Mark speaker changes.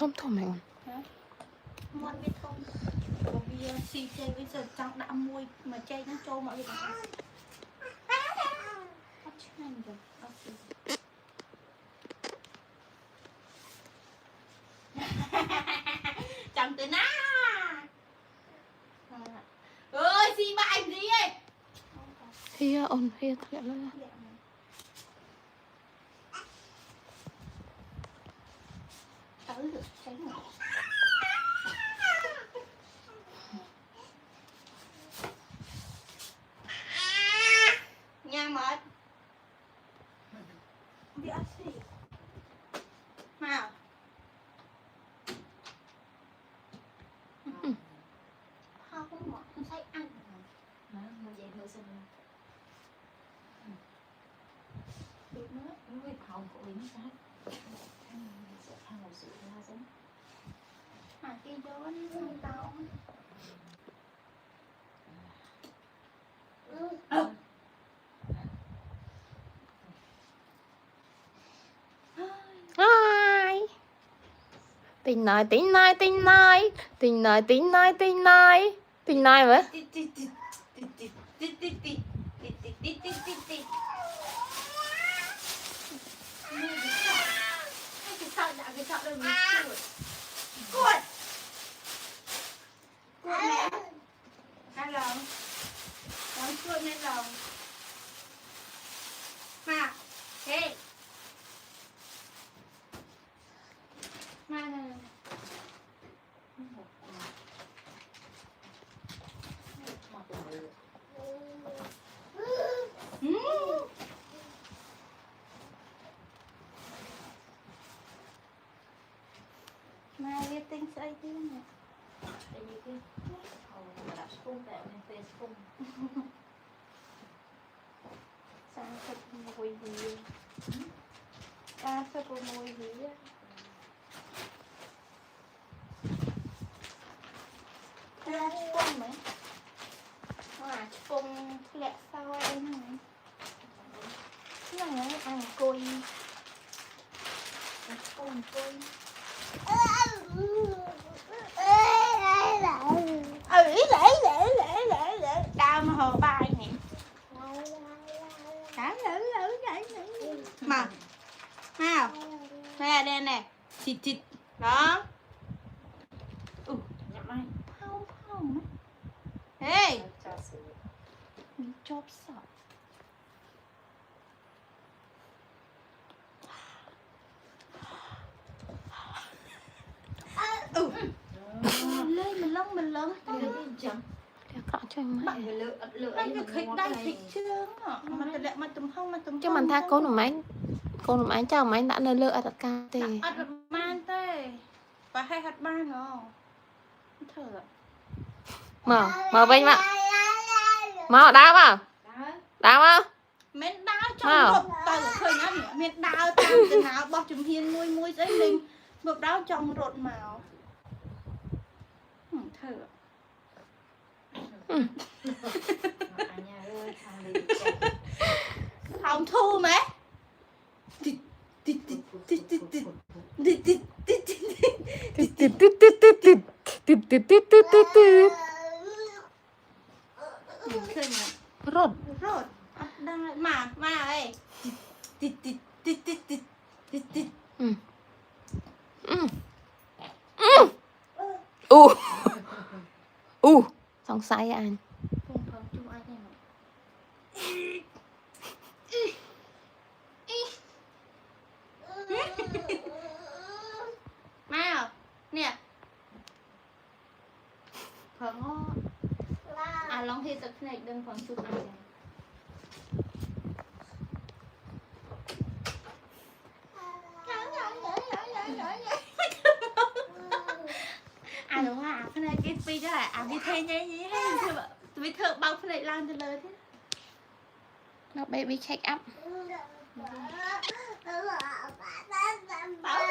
Speaker 1: thôm thôm mày
Speaker 2: món biết không bây giờ xì chơi bây giờ trong đã mùi mà chơi nó trâu mọi người chẳng tới na ơi xì bại gì ấy
Speaker 1: hia ôn hia thật là
Speaker 2: tới được tránh rồi nha mệt đi ăn gì nào không có mệt không thấy ăn mà vậy thôi sao được nữa nuôi hồng của mình sao sẽ ăn một sự ra giống cái gió nó tao
Speaker 1: ai tình nói tình nói tình nói tình nói tình nói tình nói tình nói vậy
Speaker 2: Mai biết tính xây thế này. Tại vì cái mà đặt spung tại mình về spung. Sang thật mùi gì. Ta sao có mùi gì á. Ta spung mấy. Spung lẹ sao em này. Cái này ăn cùi. Spung cùi. Đau mà hồ bài nè mà nào nè đây nè thịt thịt đó nhắm ai không không hey chóp sợ lên mình lớn
Speaker 1: có cho mày
Speaker 2: bạn cái khích đây khích chưa mà tụm không mà tụm
Speaker 1: chứ mình tha cô nó máy chào máy đã nơi lựa ở tất cả thì
Speaker 2: ăn hạt man tê và hay hạt ban rồi thở
Speaker 1: mở bên mà mở đá vào đá vào
Speaker 2: miền đào trong hộp tàu khơi nhá miền đào tam từ nào bọc chùm hiên mui giấy linh một đào trong rột màu thở không thu mấy
Speaker 1: rột
Speaker 2: mà ấy
Speaker 1: xong say anh
Speaker 2: Mau nè phần lòng thì thật này đừng phần chụp này đúng à cái này cái phi đó là đi thay nhé nhé vì thợ bao cái này lan từ lời thế
Speaker 1: nó baby check up
Speaker 2: bảo